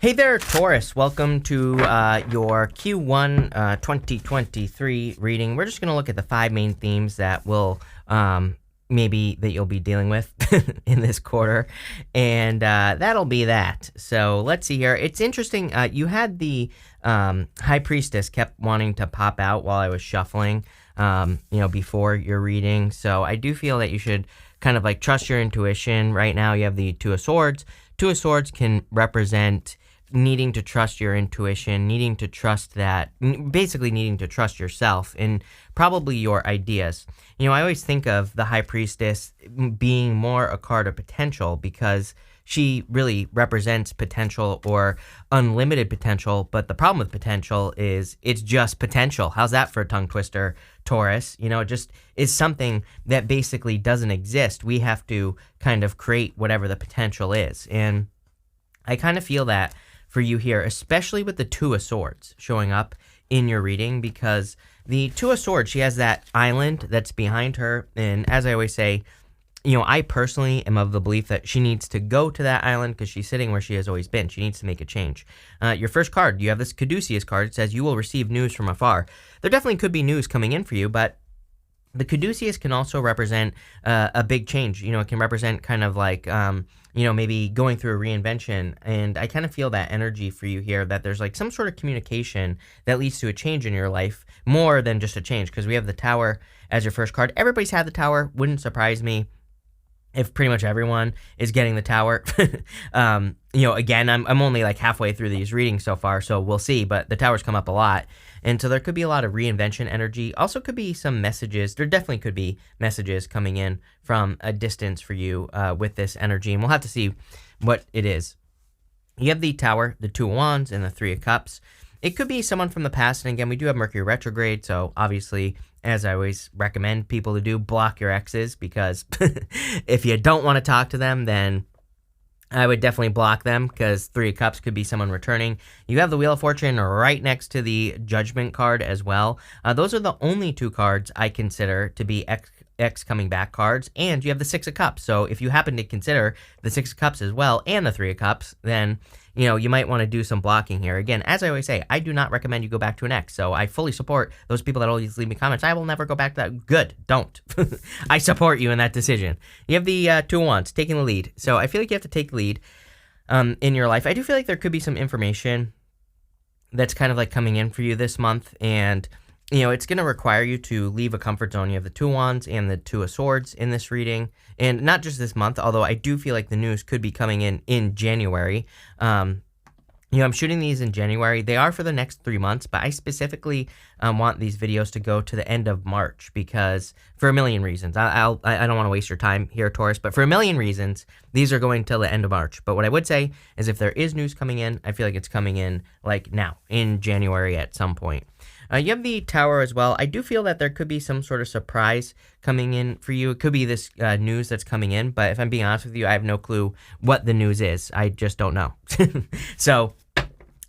Hey there, Taurus. Welcome to your Q1 2023 reading. We're just going to look at the 5 main themes that will maybe that you'll be dealing with in this quarter, and that'll be that. So let's see here. It's interesting. You had the High Priestess kept wanting to pop out while I was shuffling, before your reading. So I do feel that you should kind of like trust your intuition. Right now, you have the Two of Swords. Two of Swords can represent needing to trust your intuition, needing to trust yourself and probably your ideas. I always think of the High Priestess being more a card of potential because she really represents potential or unlimited potential. But the problem with potential is it's just potential. How's that for a tongue twister, Taurus? It just is something that basically doesn't exist. We have to kind of create whatever the potential is. And I kind of feel that for you here, especially with the Two of Swords showing up in your reading, because the Two of Swords, she has that island that's behind her. And as I always say, I personally am of the belief that she needs to go to that island because she's sitting where she has always been. She needs to make a change. Your first card, you have this Caduceus card. It says you will receive news from afar. There definitely could be news coming in for you, but the Caduceus can also represent a big change. It can represent kind of like, maybe going through a reinvention. And I kind of feel that energy for you here, that there's like some sort of communication that leads to a change in your life more than just a change. Because we have the Tower as your first card. Everybody's had the Tower. Wouldn't surprise me if pretty much everyone is getting the Tower. Again, I'm only like halfway through these readings so far, so we'll see, but the Tower's come up a lot. And so there could be a lot of reinvention energy. Also could be some messages. There definitely could be messages coming in from a distance for you with this energy, and we'll have to see what it is. You have the Tower, the Two of Wands, and the Three of Cups. It could be someone from the past, and again, we do have Mercury retrograde, so obviously, as I always recommend people to do, block your exes, because if you don't want to talk to them, then I would definitely block them, because Three of Cups could be someone returning. You have the Wheel of Fortune right next to the Judgment card as well. Those are the only 2 cards I consider to be X coming back cards, and you have the Six of Cups. So if you happen to consider the Six of Cups as well and the Three of Cups, then you might want to do some blocking here. Again, as I always say, I do not recommend you go back to an ex. So I fully support those people that always leave me comments. I will never go back to that. Good, don't. I support you in that decision. You have the Two of Wands taking the lead. So I feel like you have to take the lead in your life. I do feel like there could be some information that's kind of like coming in for you this month, and it's going to require you to leave a comfort zone. You have the Two of Wands and the Two of Swords in this reading. And not just this month, although I do feel like the news could be coming in January. I'm shooting these in January. They are for the next 3 months, but I specifically want these videos to go to the end of March, because for a million reasons. I don't want to waste your time here, Taurus, but for a million reasons, these are going till the end of March. But what I would say is if there is news coming in, I feel like it's coming in like now, in January at some point. You have the Tower as well. I do feel that there could be some sort of surprise coming in for you. It could be this news that's coming in, but if I'm being honest with you, I have no clue what the news is. I just don't know. So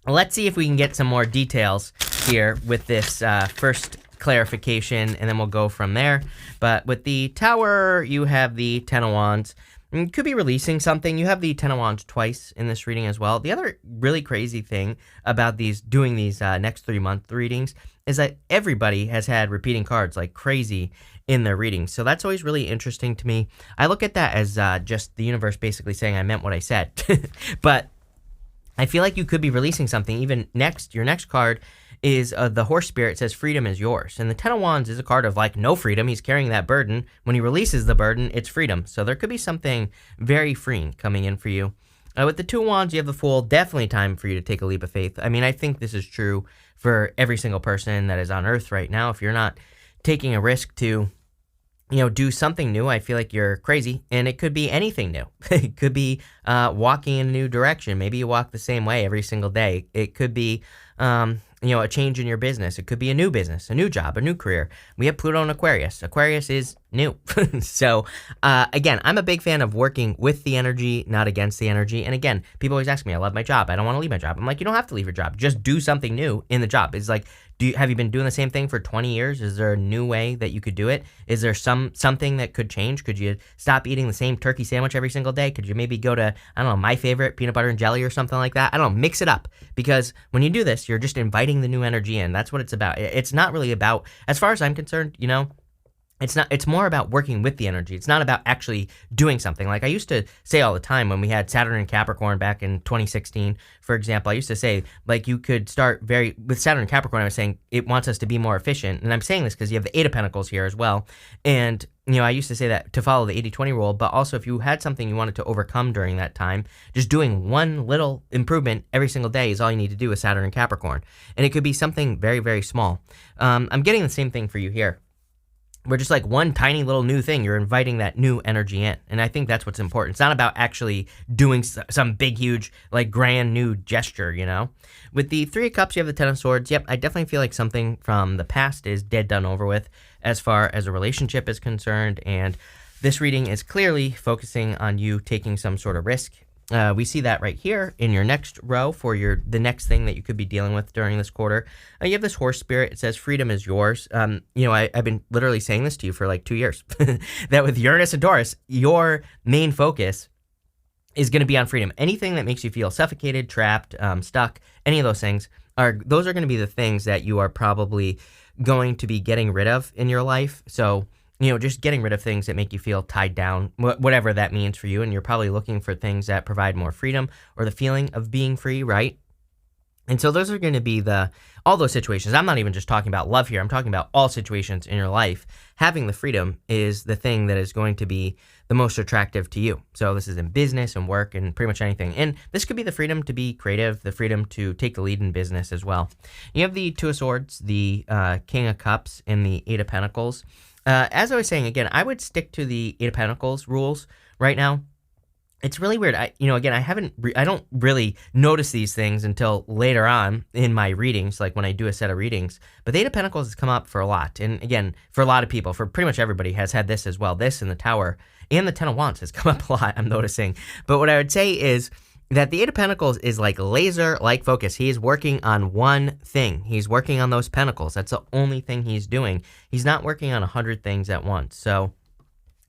let's see if we can get some more details here with this first clarification, and then we'll go from there. But with the Tower, you have the Ten of Wands. You could be releasing something. You have the Ten of Wands twice in this reading as well. The other really crazy thing about doing these next 3-month readings is that everybody has had repeating cards like crazy in their readings. So that's always really interesting to me. I look at that as just the universe basically saying I meant what I said. But I feel like you could be releasing something. Even your next card is the Horse Spirit. Says freedom is yours. And the Ten of Wands is a card of like no freedom. He's carrying that burden. When he releases the burden, it's freedom. So there could be something very freeing coming in for you. With the Two of Wands, you have the Fool. Definitely time for you to take a leap of faith. I mean, I think this is true for every single person that is on Earth right now. If you're not taking a risk to do something new, I feel like you're crazy. And it could be anything new. It could be walking in a new direction. Maybe you walk the same way every single day. It could be a change in your business. It could be a new business, a new job, a new career. We have Pluto and Aquarius. Aquarius is new. So, again, I'm a big fan of working with the energy, not against the energy. And again, people always ask me, I love my job. I don't want to leave my job. I'm like, you don't have to leave your job. Just do something new in the job. It's like, Have you been doing the same thing for 20 years? Is there a new way that you could do it? Is there something that could change? Could you stop eating the same turkey sandwich every single day? Could you maybe go to, I don't know, my favorite, peanut butter and jelly or something like that? I don't know, mix it up. Because when you do this, you're just inviting the new energy in. That's what it's about. It's not really about, as far as I'm concerned, it's more about working with the energy. It's not about actually doing something. Like I used to say all the time when we had Saturn and Capricorn back in 2016, for example, I used to say, like, you could start with Saturn and Capricorn, I was saying it wants us to be more efficient. And I'm saying this because you have the Eight of Pentacles here as well. And, I used to say that to follow the 80-20 rule, but also if you had something you wanted to overcome during that time, just doing one little improvement every single day is all you need to do with Saturn and Capricorn. And it could be something very, very small. I'm getting the same thing for you here. We're just like one tiny little new thing. You're inviting that new energy in. And I think that's what's important. It's not about actually doing some big, huge, like grand new gesture, With the Three of Cups, you have the Ten of Swords. Yep, I definitely feel like something from the past is dead, done, over with as far as a relationship is concerned. And this reading is clearly focusing on you taking some sort of risk. We see that right here in your next row for the next thing that you could be dealing with during this quarter. You have this horse spirit. It says freedom is yours. I've been literally saying this to you for like 2 years, that with Uranus and Taurus, your main focus is going to be on freedom. Anything that makes you feel suffocated, trapped, stuck, any of those things those are going to be the things that you are probably going to be getting rid of in your life. So just getting rid of things that make you feel tied down, whatever that means for you. And you're probably looking for things that provide more freedom or the feeling of being free, right? And so those are going to be all those situations. I'm not even just talking about love here. I'm talking about all situations in your life. Having the freedom is the thing that is going to be the most attractive to you. So this is in business and work and pretty much anything. And this could be the freedom to be creative, the freedom to take the lead in business as well. You have the Two of Swords, the King of Cups, and the Eight of Pentacles. As I was saying, again, I would stick to the Eight of Pentacles rules right now. It's really weird. I don't really notice these things until later on in my readings, like when I do a set of readings. But the Eight of Pentacles has come up for a lot. And again, for a lot of people, for pretty much everybody has had this as well. This and the Tower and the Ten of Wands has come up a lot, I'm noticing. But what I would say is that the Eight of Pentacles is like laser-like focus. He is working on one thing. He's working on those pentacles. That's the only thing he's doing. He's not working on 100 things at once. So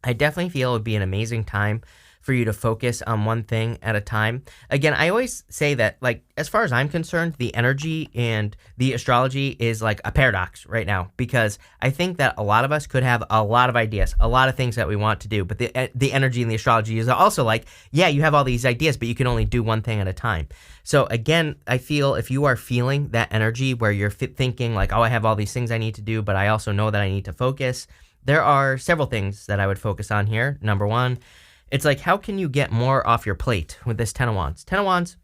I definitely feel it would be an amazing time for you to focus on one thing at a time. Again, I always say that, like, as far as I'm concerned, the energy and the astrology is like a paradox right now, because I think that a lot of us could have a lot of ideas, a lot of things that we want to do, but the energy and the astrology is also like, yeah, you have all these ideas, but you can only do one thing at a time. So again, I feel if you are feeling that energy where you're thinking like, oh, I have all these things I need to do, but I also know that I need to focus, there are several things that I would focus on here. Number one, it's like, how can you get more off your plate with this Ten of Wands? Ten of Wands,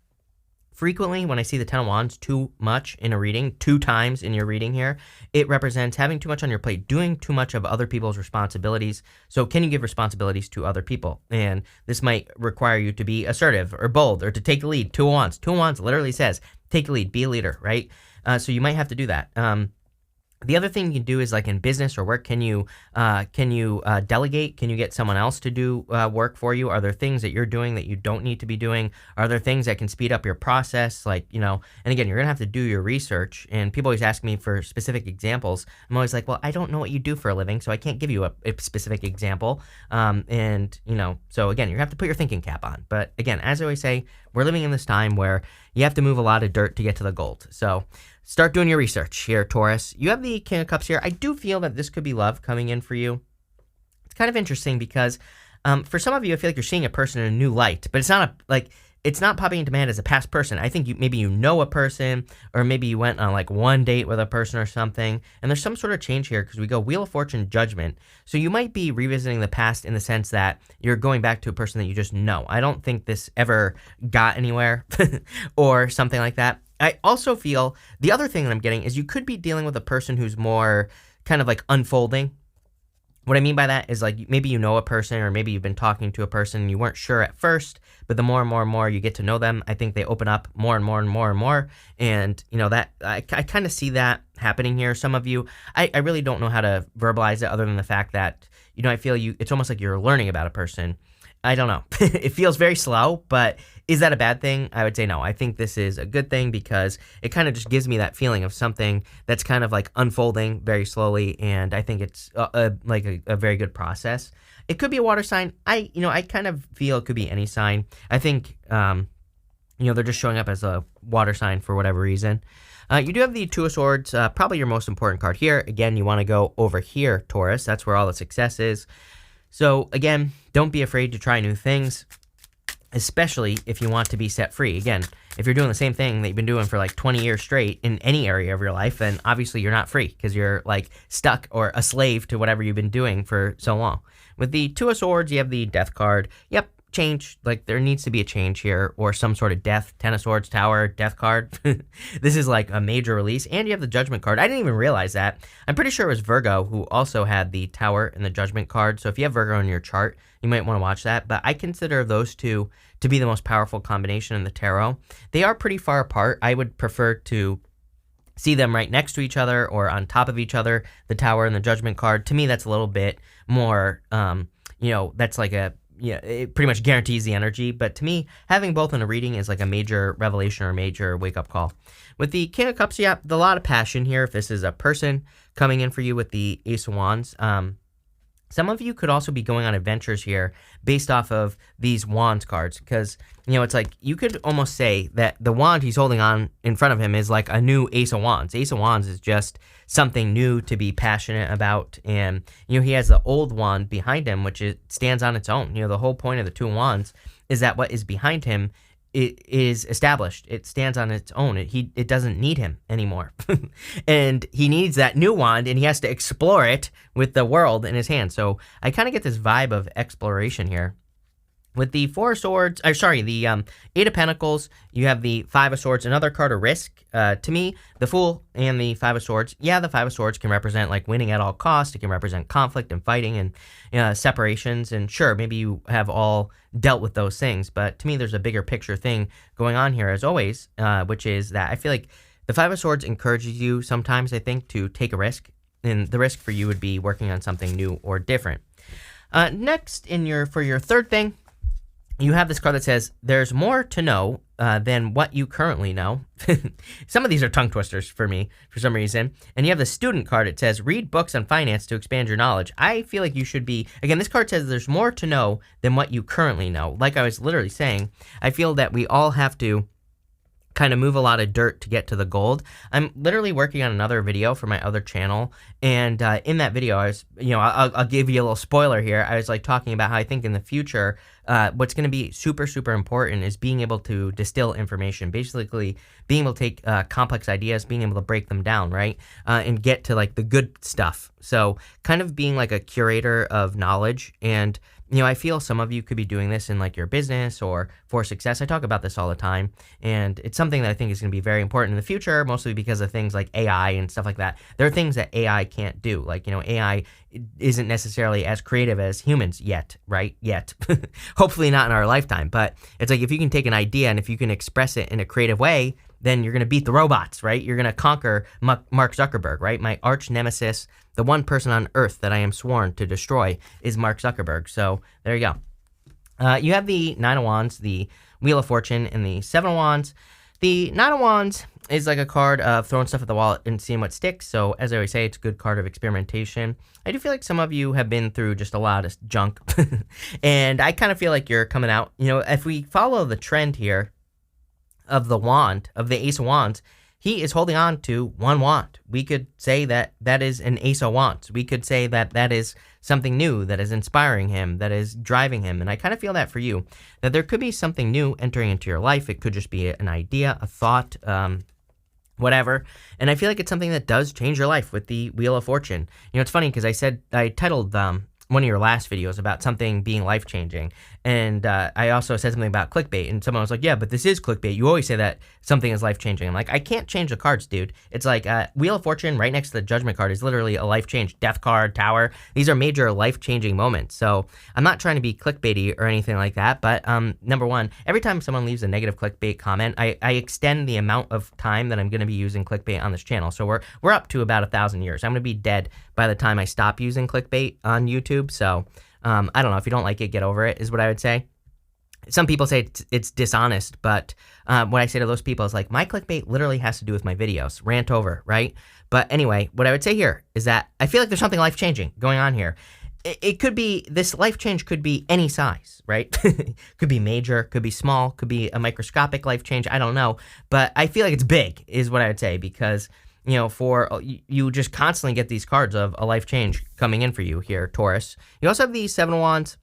frequently when I see the Ten of Wands too much in a reading, 2 times in your reading here, it represents having too much on your plate, doing too much of other people's responsibilities. So can you give responsibilities to other people? And this might require you to be assertive or bold or to take the lead. Two of Wands. Two of Wands literally says, take the lead, be a leader, right? So you might have to do that. The other thing you can do is, like in business or work, can you delegate? Can you get someone else to do work for you? Are there things that you're doing that you don't need to be doing? Are there things that can speed up your process? Like, and again, you're going to have to do your research, and people always ask me for specific examples. I'm always like, well, I don't know what you do for a living, so I can't give you a specific example. So again, you have to put your thinking cap on. But again, as I always say, we're living in this time where you have to move a lot of dirt to get to the gold. So start doing your research here, Taurus. You have the King of Cups here. I do feel that this could be love coming in for you. It's kind of interesting because for some of you, I feel like you're seeing a person in a new light, but it's not popping into my head as a past person. I think maybe you know a person, or maybe you went on like one date with a person or something, and there's some sort of change here because we go Wheel of Fortune, Judgment. So you might be revisiting the past in the sense that you're going back to a person that you just know. I don't think this ever got anywhere or something like that. I also feel the other thing that I'm getting is you could be dealing with a person who's more kind of like unfolding. What I mean by that is, like, maybe you know a person, or maybe you've been talking to a person and you weren't sure at first, but the more and more and more you get to know them, I think they open up more and more and more and more. And, that I kind of see that happening here. Some of you, I really don't know how to verbalize it other than the fact that, I feel it's almost like you're learning about a person. I don't know. It feels very slow, but Is that a bad thing? I would say no. I think this is a good thing because it kind of just gives me that feeling of something that's kind of like unfolding very slowly, and I think it's like a very good process. It could be a water sign. I kind of feel it could be any sign. I think they're just showing up as a water sign for whatever reason. You do have the Two of Swords, probably your most important card here. Again, you want to go over here, Taurus. That's where all the success is. So again, don't be afraid to try new things, especially if you want to be set free. Again, if you're doing the same thing that you've been doing for like 20 years straight in any area of your life, then obviously you're not free because you're like stuck or a slave to whatever you've been doing for so long. With the Two of Swords, you have the Death card. Yep, change. Like there needs to be a change here or some sort of death. Ten of Swords, Tower, Death card. This is like a major release. And you have the Judgment card. I didn't even realize that. I'm pretty sure it was Virgo who also had the Tower and the Judgment card. So if you have Virgo in your chart, you might want to watch that. But I consider those two to be the most powerful combination in the tarot. They are pretty far apart. I would prefer to see them right next to each other or on top of each other, the Tower and the Judgment card. To me, that's a little bit more, that's like it pretty much guarantees the energy. But to me, having both in a reading is like a major revelation or a major wake-up call. With the King of Cups, yeah, a lot of passion here. If this is a person coming in for you with the Ace of Wands, some of you could also be going on adventures here based off of these Wands cards because, it's like you could almost say that the wand he's holding on in front of him is like a new Ace of Wands. Ace of Wands is just something new to be passionate about. And, he has the old wand behind him, which stands on its own. The whole point of the Two Wands is that what is behind him it is established. It stands on its own. It doesn't need him anymore. And he needs that new wand, and he has to explore it with the world in his hand. So I kind of get this vibe of exploration here. With the the Eight of Pentacles, you have the Five of Swords, another card of risk. To me, the Fool and the Five of Swords, the Five of Swords can represent like winning at all costs. It can represent conflict and fighting and separations. And sure, maybe you have all dealt with those things. But to me, there's a bigger picture thing going on here as always, which is that I feel like the Five of Swords encourages you sometimes, I think, to take a risk. And the risk for you would be working on something new or different. Next, for your third thing, you have this card that says, there's more to know than what you currently know. Some of these are tongue twisters for me, for some reason. And you have the Student card. It says, read books on finance to expand your knowledge. I feel like you should be, again, this card says there's more to know than what you currently know. Like I was literally saying, I feel that we all have to kind of move a lot of dirt to get to the gold. I'm literally working on another video for my other channel, and in that video, I was, I'll give you a little spoiler here. I was like talking about how I think in the future, what's going to be super, super important is being able to distill information, basically being able to take complex ideas, being able to break them down, right, and get to like the good stuff. So kind of being like a curator of knowledge. And I feel some of you could be doing this in like your business or for success. I talk about this all the time, and it's something that I think is going to be very important in the future, mostly because of things like AI and stuff like that. There are things that AI can't do. Like, AI isn't necessarily as creative as humans yet, right? Yet. Hopefully not in our lifetime. But it's like if you can take an idea and if you can express it in a creative way, then you're going to beat the robots, right? You're going to conquer Mark Zuckerberg, right? My arch nemesis, the one person on earth that I am sworn to destroy is Mark Zuckerberg. So there you go. You have the Nine of Wands, the Wheel of Fortune, and the Seven of Wands. The Nine of Wands is like a card of throwing stuff at the wall and seeing what sticks. So as I always say, it's a good card of experimentation. I do feel like some of you have been through just a lot of junk. And I kind of feel like you're coming out. If we follow the trend here, of the wand, of the Ace of Wands, he is holding on to one wand. We could say that that is an Ace of Wands. We could say that that is something new that is inspiring him, that is driving him. And I kind of feel that for you, that there could be something new entering into your life. It could just be an idea, a thought, whatever. And I feel like it's something that does change your life with the Wheel of Fortune. It's funny because I titled one of your last videos about something being life-changing. And I also said something about clickbait, and someone was like, yeah, but this is clickbait. You always say that something is life-changing. I'm like, I can't change the cards, dude. It's like Wheel of Fortune right next to the Judgment card is literally a life change. Death card, Tower. These are major life-changing moments. So I'm not trying to be clickbaity or anything like that, but number one, every time someone leaves a negative clickbait comment, I extend the amount of time that I'm going to be using clickbait on this channel. So we're up to about 1,000 years. I'm going to be dead by the time I stop using clickbait on YouTube. So I don't know. If you don't like it, get over it, is what I would say. Some people say it's dishonest, but what I say to those people is like, my clickbait literally has to do with my videos. Rant over, right? But anyway, what I would say here is that I feel like there's something life-changing going on here. It could be, this life change could be any size, right? Could be major, could be small, could be a microscopic life change. I don't know. But I feel like it's big is what I would say, because, you just constantly get these cards of a life change coming in for you here, Taurus. You also have the Seven of Wands.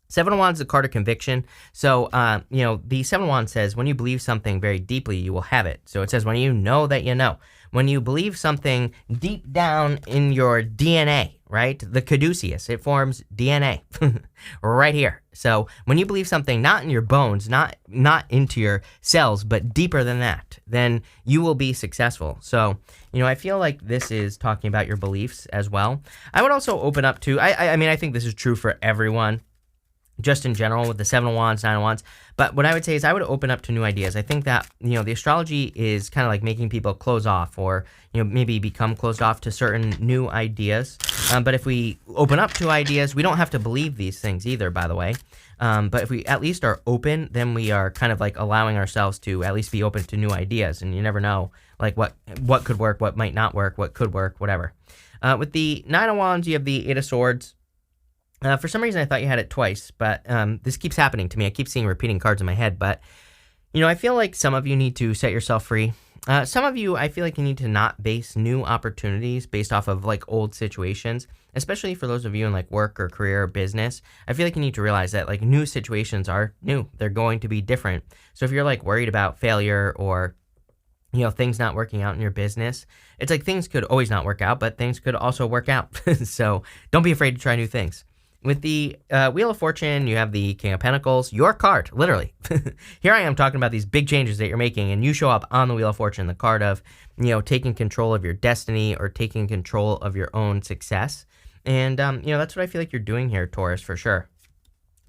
Seven of Wands is a card of conviction. So, the Seven of Wands says, when you believe something very deeply, you will have it. So it says, when you know that you know. When you believe something deep down in your DNA, right? The caduceus, it forms DNA right here. So when you believe something not in your bones, not into your cells, but deeper than that, then you will be successful. So, I feel like this is talking about your beliefs as well. I would also open up to, I think this is true for everyone, just in general with the Seven of Wands, Nine of Wands. But what I would say is I would open up to new ideas. I think that, the astrology is kind of like making people close off, or, maybe become closed off to certain new ideas. But if we open up to ideas, we don't have to believe these things either, by the way. But if we at least are open, then we are kind of like allowing ourselves to at least be open to new ideas. And you never know, like what could work, what might not work, what could work, whatever. With the Nine of Wands, you have the Eight of Swords. For some reason, I thought you had it twice, but this keeps happening to me. I keep seeing repeating cards in my head, but, I feel like some of you need to set yourself free. Some of you, I feel like you need to not base new opportunities based off of, like, old situations, especially for those of you in, like, work or career or business. I feel like you need to realize that, like, new situations are new. They're going to be different. So if you're, like, worried about failure or, things not working out in your business, it's like things could always not work out, but things could also work out. So don't be afraid to try new things. With the Wheel of Fortune, you have the King of Pentacles, your card, literally. Here I am talking about these big changes that you're making, and you show up on the Wheel of Fortune, the card of, taking control of your destiny or taking control of your own success. And, that's what I feel like you're doing here, Taurus, for sure.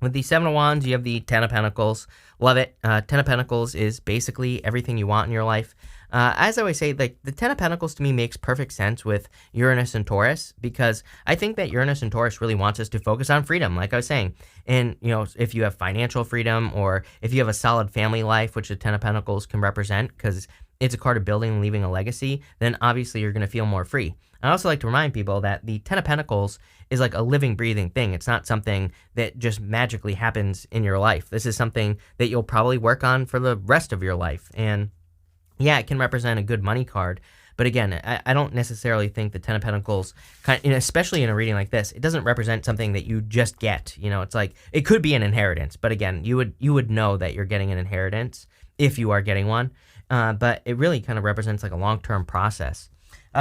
With the Seven of Wands, you have the Ten of Pentacles. Love it. Ten of Pentacles is basically everything you want in your life. As I always say, like, the Ten of Pentacles to me makes perfect sense with Uranus and Taurus, because I think that Uranus and Taurus really wants us to focus on freedom, like I was saying. And, if you have financial freedom, or if you have a solid family life, which the Ten of Pentacles can represent, because it's a card of building and leaving a legacy, then obviously you're going to feel more free. I also like to remind people that the Ten of Pentacles is like a living, breathing thing. It's not something that just magically happens in your life. This is something that you'll probably work on for the rest of your life. And yeah, it can represent a good money card. But again, I don't necessarily think the Ten of Pentacles, especially in a reading like this, it doesn't represent something that you just get. It's like, it could be an inheritance. But again, you would know that you're getting an inheritance if you are getting one. But it really kind of represents like a long-term process.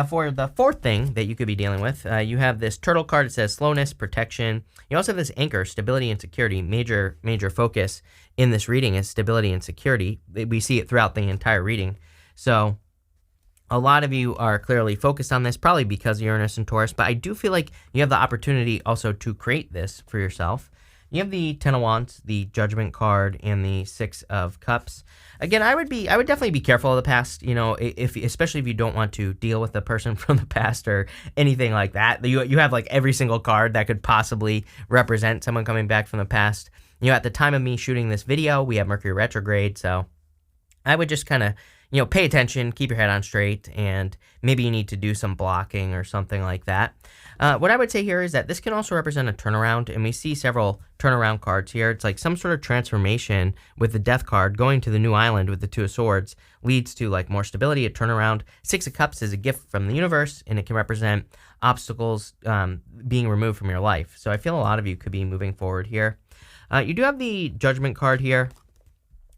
For the fourth thing that you could be dealing with, you have this turtle card. It says slowness, protection. You also have this anchor, stability and security. Major focus in this reading is stability and security. We see it throughout the entire reading. So a lot of you are clearly focused on this, probably because of Uranus and Taurus, but I do feel like you have the opportunity also to create this for yourself. You have the Ten of Wands, the Judgment card, and the Six of Cups. Again, I would definitely be careful of the past, especially if you don't want to deal with the person from the past or anything like that. You have like every single card that could possibly represent someone coming back from the past. At the time of me shooting this video, we have Mercury retrograde, so I would just kind of, pay attention, keep your head on straight, and maybe you need to do some blocking or something like that. What I would say here is that this can also represent a turnaround, and we see several turnaround cards here. It's like some sort of transformation with the Death card. Going to the new island with the Two of Swords leads to like more stability, a turnaround. Six of Cups is a gift from the universe, and it can represent obstacles being removed from your life. So I feel a lot of you could be moving forward here. You do have the Judgment card here.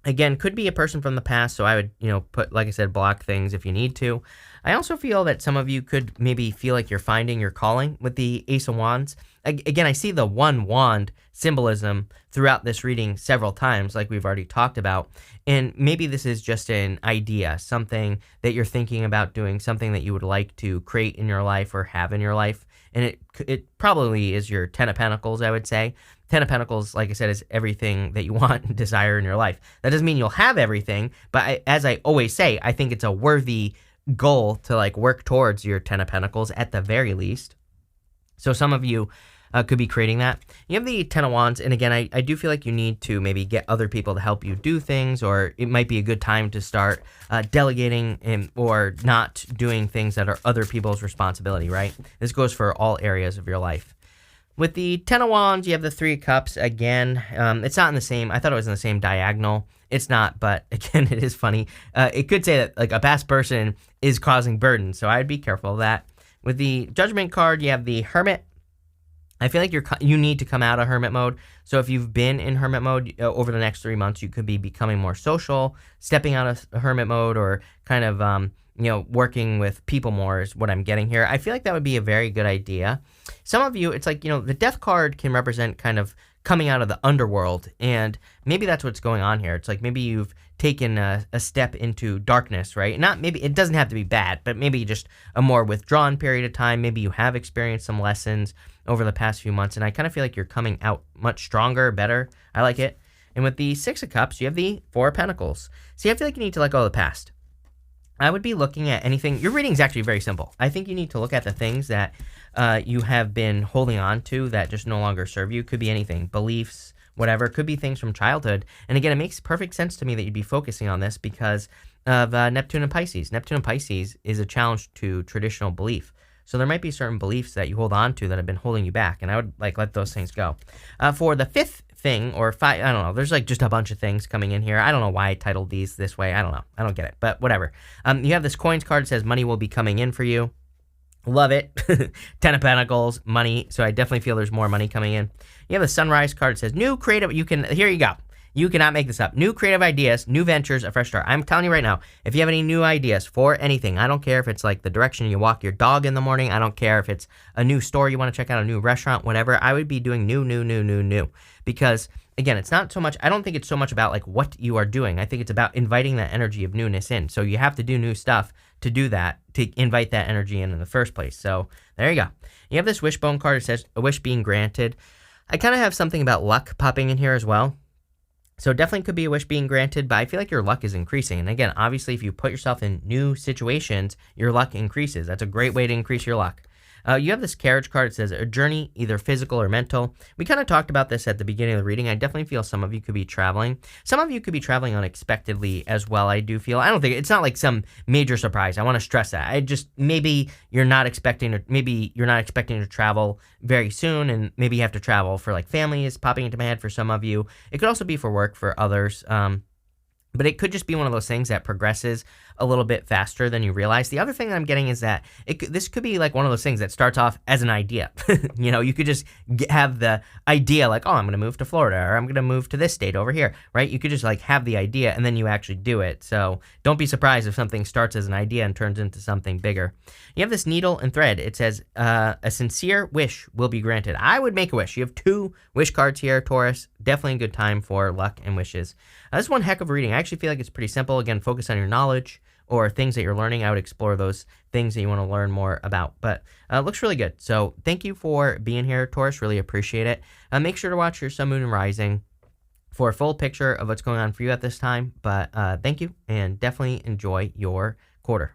Again, could be a person from the past, so I would, put, like I said, block things if you need to. I also feel that some of you could maybe feel like you're finding your calling with the Ace of Wands. Again, I see the one wand symbolism throughout this reading several times, like we've already talked about. And maybe this is just an idea, something that you're thinking about doing, something that you would like to create in your life or have in your life. And it probably is your Ten of Pentacles, I would say. Ten of Pentacles, like I said, is everything that you want and desire in your life. That doesn't mean you'll have everything, but as I always say, I think it's a worthy goal to like work towards your Ten of Pentacles at the very least. So some of you could be creating that. You have the Ten of Wands, and again, I do feel like you need to maybe get other people to help you do things, or it might be a good time to start delegating or not doing things that are other people's responsibility, right? This goes for all areas of your life. With the Ten of Wands, you have the Three of Cups again. It's not in the same, I thought it was in the same diagonal. It's not, but again, it is funny. It could say that like a past person is causing burden, so I'd be careful of that. With the Judgment card, you have the Hermit. I feel like you need to come out of hermit mode. So if you've been in hermit mode over the next 3 months, you could be becoming more social, stepping out of hermit mode, or kind of working with people more is what I'm getting here. I feel like that would be a very good idea. Some of you, it's like, the Death card can represent kind of coming out of the underworld, and maybe that's what's going on here. It's like maybe you've taken a step into darkness, right? Not maybe, it doesn't have to be bad, but maybe just a more withdrawn period of time. Maybe you have experienced some lessons over the past few months, and I kind of feel like you're coming out much stronger, better. I like it. And with the Six of Cups, you have the Four of Pentacles. See, I feel like you need to let go of the past. I would be looking at anything. Your reading is actually very simple. I think you need to look at the things that you have been holding on to that just no longer serve you. Could be anything, beliefs, whatever. Could be things from childhood. And again, it makes perfect sense to me that you'd be focusing on this because of Neptune and Pisces. Neptune and Pisces is a challenge to traditional belief. So there might be certain beliefs that you hold on to that have been holding you back, and I would let those things go. For the fifth thing, or five, I don't know, there's just a bunch of things coming in here. I don't know why I titled these this way. I don't know. I don't get it, but whatever. You have this Coins card that says money will be coming in for you. Love it. 10 of Pentacles, money. So I definitely feel there's more money coming in. You have the Sunrise card that says new creative. Here you go. You cannot make this up. New creative ideas, new ventures, a fresh start. I'm telling you right now, if you have any new ideas for anything, I don't care if it's like the direction you walk your dog in the morning. I don't care if it's a new store you want to check out, a new restaurant, whatever. I would be doing new. Because, again, it's not so much, I don't think it's so much about like what you are doing. I think it's about inviting that energy of newness in. So you have to do new stuff to do that, to invite that energy in the first place. So there you go. You have this Wishbone card. It says a wish being granted. I kind of have something about luck popping in here as well. So definitely could be a wish being granted, but I feel like your luck is increasing. And again, obviously, if you put yourself in new situations, your luck increases. That's a great way to increase your luck. You have this Carriage card. It says a journey, either physical or mental. We kind of talked about this at the beginning of the reading. I definitely feel some of you could be traveling. Some of you could be traveling unexpectedly as well, I do feel. I don't think, it's not like some major surprise. I want to stress that. Maybe you're not expecting to travel very soon, and maybe you have to travel for like family is popping into my head for some of you. It could also be for work for others. But it could just be one of those things that progresses a little bit faster than you realize. The other thing that I'm getting is that this could be like one of those things that starts off as an idea. You could just have the idea like, oh, I'm going to move to Florida, or I'm going to move to this state over here, right? You could just like have the idea and then you actually do it. So don't be surprised if something starts as an idea and turns into something bigger. You have this Needle and Thread. It says a sincere wish will be granted. I would make a wish. You have 2 wish cards here, Taurus. Definitely a good time for luck and wishes. This is one heck of a reading. I actually feel like it's pretty simple. Again, focus on your knowledge or things that you're learning. I would explore those things that you want to learn more about. But it looks really good. So thank you for being here, Taurus. Really appreciate it. Make sure to watch your Sun, Moon, and Rising for a full picture of what's going on for you at this time. But thank you, and definitely enjoy your quarter.